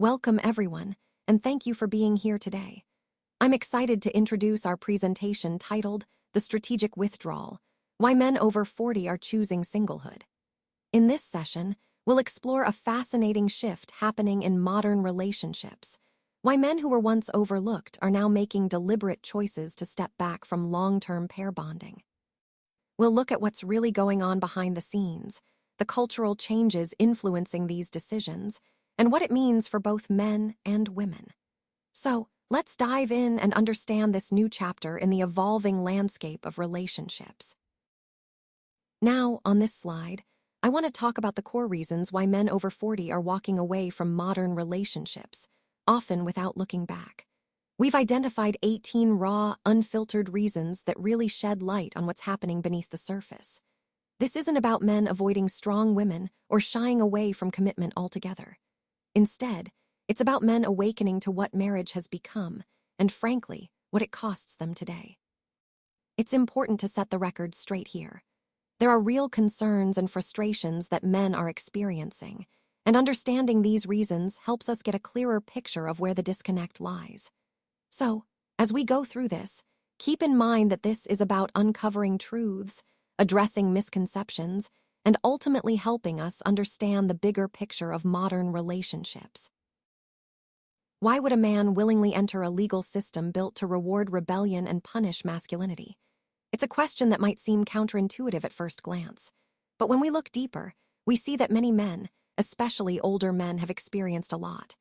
Welcome, everyone, and thank you for being here today. I'm excited to introduce our presentation titled The Strategic Withdrawal: Why Men Over 40 Are Choosing Singlehood. In this session, we'll explore a fascinating shift happening in modern relationships, why men who were once overlooked are now making deliberate choices to step back from long-term pair bonding. We'll look at what's really going on behind the scenes, the cultural changes influencing these decisions, and what it means for both men and women. So, let's dive in and understand this new chapter in the evolving landscape of relationships. Now, on this slide, I want to talk about the core reasons why men over 40 are walking away from modern relationships, often without looking back. We've identified 18 raw, unfiltered reasons that really shed light on what's happening beneath the surface. This isn't about men avoiding strong women or shying away from commitment altogether. Instead, it's about men awakening to what marriage has become and, frankly, what it costs them today. It's important to set the record straight here. There are real concerns and frustrations that men are experiencing, and understanding these reasons helps us get a clearer picture of where the disconnect lies. So, as we go through this, keep in mind that this is about uncovering truths, addressing misconceptions, and ultimately helping us understand the bigger picture of modern relationships. Why would a man willingly enter a legal system built to reward rebellion and punish masculinity? It's a question that might seem counterintuitive at first glance. But when we look deeper, we see that many men, especially older men, have experienced a lot.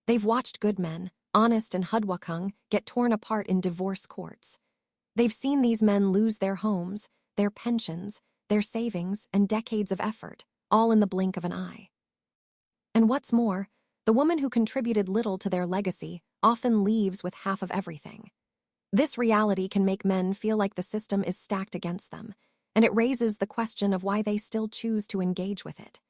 They've watched good men, honest and hardworking, get torn apart in divorce courts. They've seen these men lose their homes, their pensions, their savings, and decades of effort, all in the blink of an eye. And what's more, the woman who contributed little to their legacy often leaves with half of everything. This reality can make men feel like the system is stacked against them, and it raises the question of why they still choose to engage with it.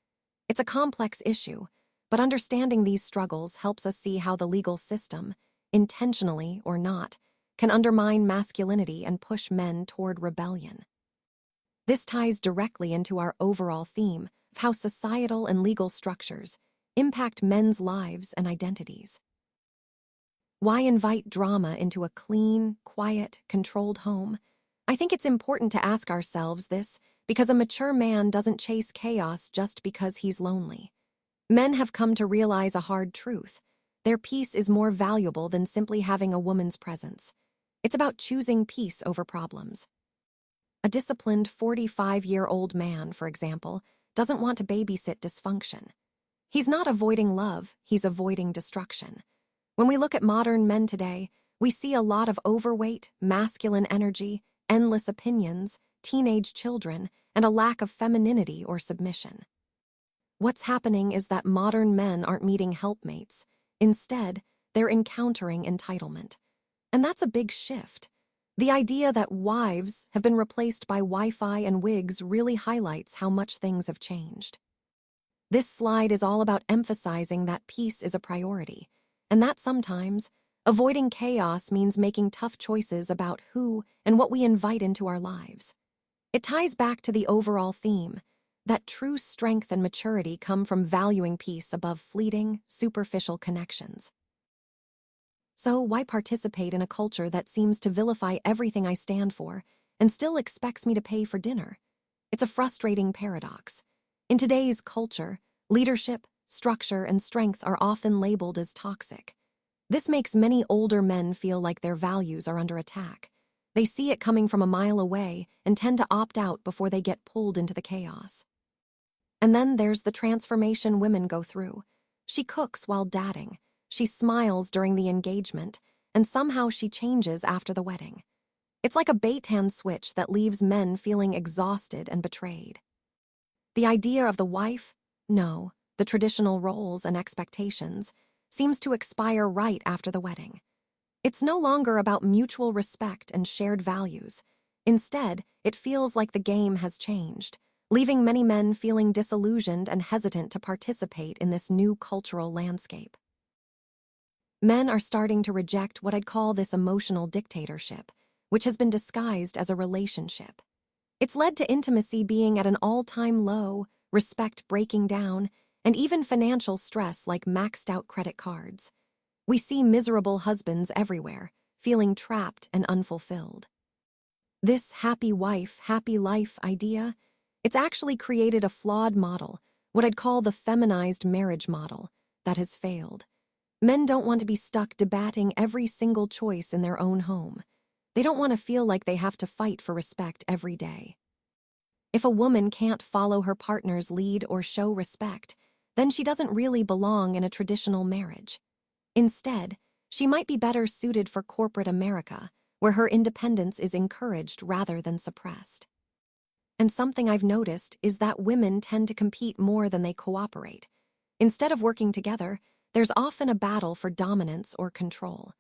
It's a complex issue, but understanding these struggles helps us see how the legal system, intentionally or not, can undermine masculinity and push men toward rebellion. This ties directly into our overall theme of how societal and legal structures impact men's lives and identities. Why invite drama into a clean, quiet, controlled home? I think it's important to ask ourselves this because a mature man doesn't chase chaos just because he's lonely. Men have come to realize a hard truth. Their peace is more valuable than simply having a woman's presence. It's about choosing peace over problems. A disciplined 45-year-old man, for example, doesn't want to babysit dysfunction. He's not avoiding love, he's avoiding destruction. When we look at modern men today, we see a lot of overweight, masculine energy, endless opinions, teenage children, and a lack of femininity or submission. What's happening is that modern men aren't meeting helpmates. Instead, they're encountering entitlement. And that's a big shift. The idea that wives have been replaced by Wi-Fi and wigs really highlights how much things have changed. This slide is all about emphasizing that peace is a priority, and that sometimes avoiding chaos means making tough choices about who and what we invite into our lives. It ties back to the overall theme, that true strength and maturity come from valuing peace above fleeting, superficial connections. So why participate in a culture that seems to vilify everything I stand for and still expects me to pay for dinner? It's a frustrating paradox. In today's culture, leadership, structure, and strength are often labeled as toxic. This makes many older men feel like their values are under attack. They see it coming from a mile away and tend to opt out before they get pulled into the chaos. And then there's the transformation women go through. She cooks while dating. She smiles during the engagement, and somehow she changes after the wedding. It's like a bait-and switch that leaves men feeling exhausted and betrayed. The idea of the wife, no, the traditional roles and expectations, seems to expire right after the wedding. It's no longer about mutual respect and shared values. Instead, it feels like the game has changed, leaving many men feeling disillusioned and hesitant to participate in this new cultural landscape. Men are starting to reject what I'd call this emotional dictatorship, which has been disguised as a relationship. It's led to intimacy being at an all-time low, respect breaking down, and even financial stress like maxed out credit cards. We see miserable husbands everywhere, feeling trapped and unfulfilled. This happy wife, happy life idea, it's actually created a flawed model, what I'd call the feminized marriage model, that has failed. Men don't want to be stuck debating every single choice in their own home. They don't want to feel like they have to fight for respect every day. If a woman can't follow her partner's lead or show respect, then she doesn't really belong in a traditional marriage. Instead, she might be better suited for corporate America, where her independence is encouraged rather than suppressed. And something I've noticed is that women tend to compete more than they cooperate. Instead of working together, there's often a battle for dominance or control.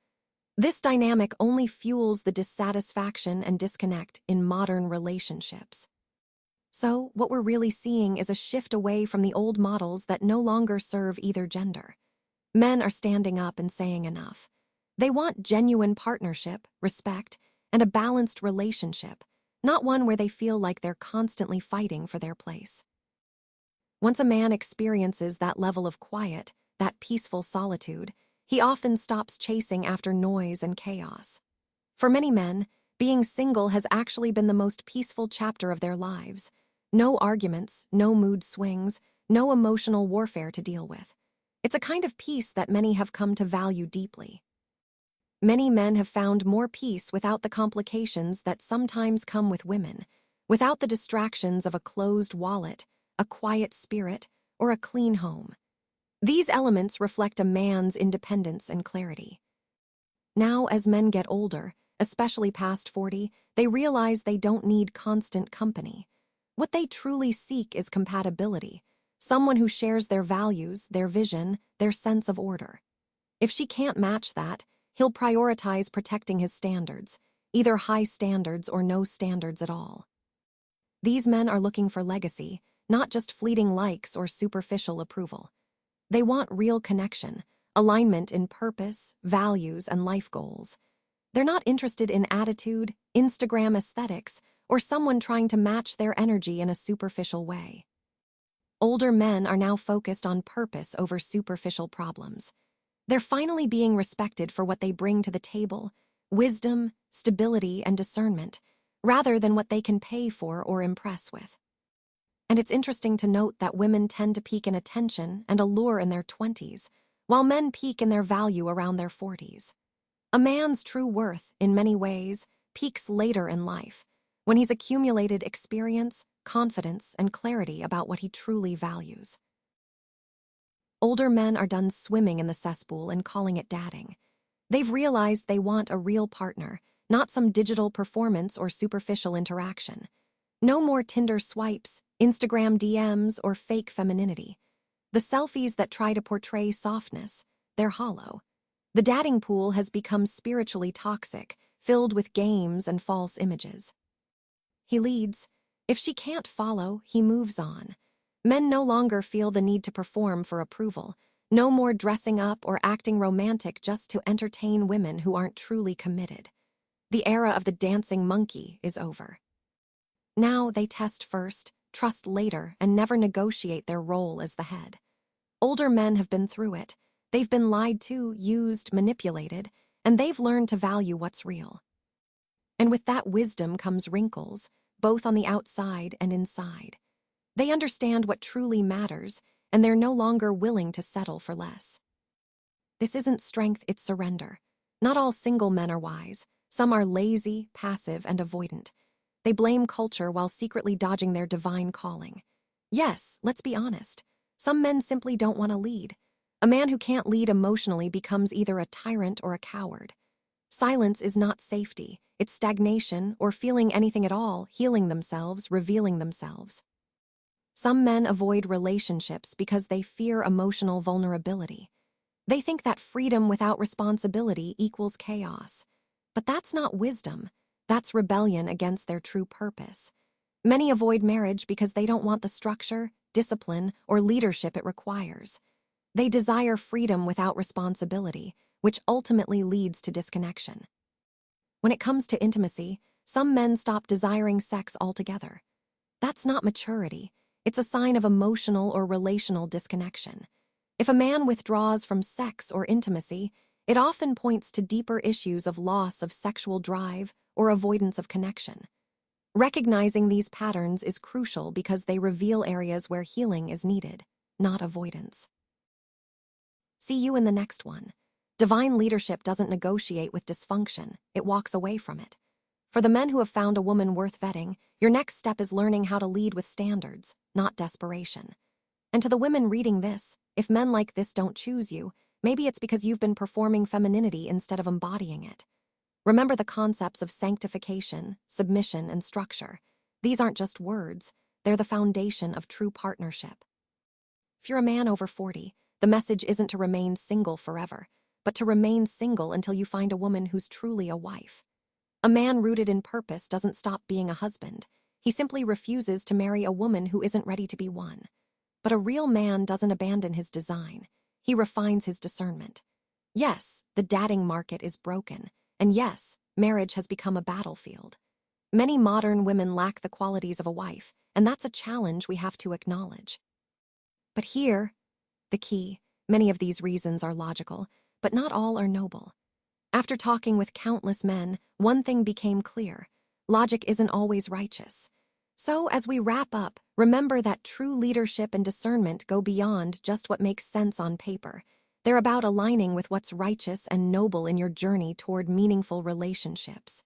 This dynamic only fuels the dissatisfaction and disconnect in modern relationships. So, what we're really seeing is a shift away from the old models that no longer serve either gender. Men are standing up and saying enough. They want genuine partnership, respect, and a balanced relationship, not one where they feel like they're constantly fighting for their place. Once a man experiences that level of quiet, that peaceful solitude, he often stops chasing after noise and chaos. For many men, being single has actually been the most peaceful chapter of their lives. No arguments, no mood swings, no emotional warfare to deal with. It's a kind of peace that many have come to value deeply. Many men have found more peace without the complications that sometimes come with women, without the distractions of a closed wallet, a quiet spirit, or a clean home. These elements reflect a man's independence and clarity. Now, as men get older, especially past 40, they realize they don't need constant company. What they truly seek is compatibility, someone who shares their values, their vision, their sense of order. If she can't match that, he'll prioritize protecting his standards, either high standards or no standards at all. These men are looking for legacy, not just fleeting likes or superficial approval. They want real connection, alignment in purpose, values, and life goals. They're not interested in attitude, Instagram aesthetics, or someone trying to match their energy in a superficial way. Older men are now focused on purpose over superficial problems. They're finally being respected for what they bring to the table, wisdom, stability, and discernment, rather than what they can pay for or impress with. And it's interesting to note that women tend to peak in attention and allure in their 20s, while men peak in their value around their 40s. A man's true worth, in many ways, peaks later in life, when he's accumulated experience, confidence, and clarity about what he truly values. Older men are done swimming in the cesspool and calling it dating. They've realized they want a real partner, not some digital performance or superficial interaction. No more Tinder swipes, Instagram DMs, or fake femininity. The selfies that try to portray softness, they're hollow. The dating pool has become spiritually toxic, filled with games and false images. He leads. If she can't follow, he moves on. Men no longer feel the need to perform for approval. No more dressing up or acting romantic just to entertain women who aren't truly committed. The era of the dancing monkey is over. Now they test first, trust later, and never negotiate their role as the head. Older men have been through it. They've been lied to, used, manipulated, and they've learned to value what's real. And with that wisdom comes wrinkles, both on the outside and inside. They understand what truly matters, and they're no longer willing to settle for less. This isn't strength, it's surrender. Not all single men are wise. Some are lazy, passive, and avoidant. They blame culture while secretly dodging their divine calling. Yes, let's be honest. Some men simply don't want to lead. A man who can't lead emotionally becomes either a tyrant or a coward. Silence is not safety. It's stagnation or feeling anything at all, healing themselves, revealing themselves. Some men avoid relationships because they fear emotional vulnerability. They think that freedom without responsibility equals chaos. But that's not wisdom. That's rebellion against their true purpose. Many avoid marriage because they don't want the structure, discipline, or leadership it requires. They desire freedom without responsibility, which ultimately leads to disconnection. When it comes to intimacy, some men stop desiring sex altogether. That's not maturity. It's a sign of emotional or relational disconnection. If a man withdraws from sex or intimacy, it often points to deeper issues of loss of sexual drive or avoidance of connection. Recognizing these patterns is crucial because they reveal areas where healing is needed, not avoidance. See you in the next one. Divine leadership doesn't negotiate with dysfunction, it walks away from it. For the men who have found a woman worth vetting, your next step is learning how to lead with standards, not desperation. And to the women reading this, if men like this don't choose you, maybe it's because you've been performing femininity instead of embodying it. Remember the concepts of sanctification, submission, and structure. These aren't just words, they're the foundation of true partnership. If you're a man over 40, the message isn't to remain single forever, but to remain single until you find a woman who's truly a wife. A man rooted in purpose doesn't stop being a husband. He simply refuses to marry a woman who isn't ready to be one. But a real man doesn't abandon his design. He refines his discernment. Yes, the dating market is broken. And yes, marriage has become a battlefield. Many modern women lack the qualities of a wife, and that's a challenge we have to acknowledge. But here, the key, many of these reasons are logical, but not all are noble. After talking with countless men, one thing became clear: logic isn't always righteous. So, as we wrap up, remember that true leadership and discernment go beyond just what makes sense on paper. They're about aligning with what's righteous and noble in your journey toward meaningful relationships.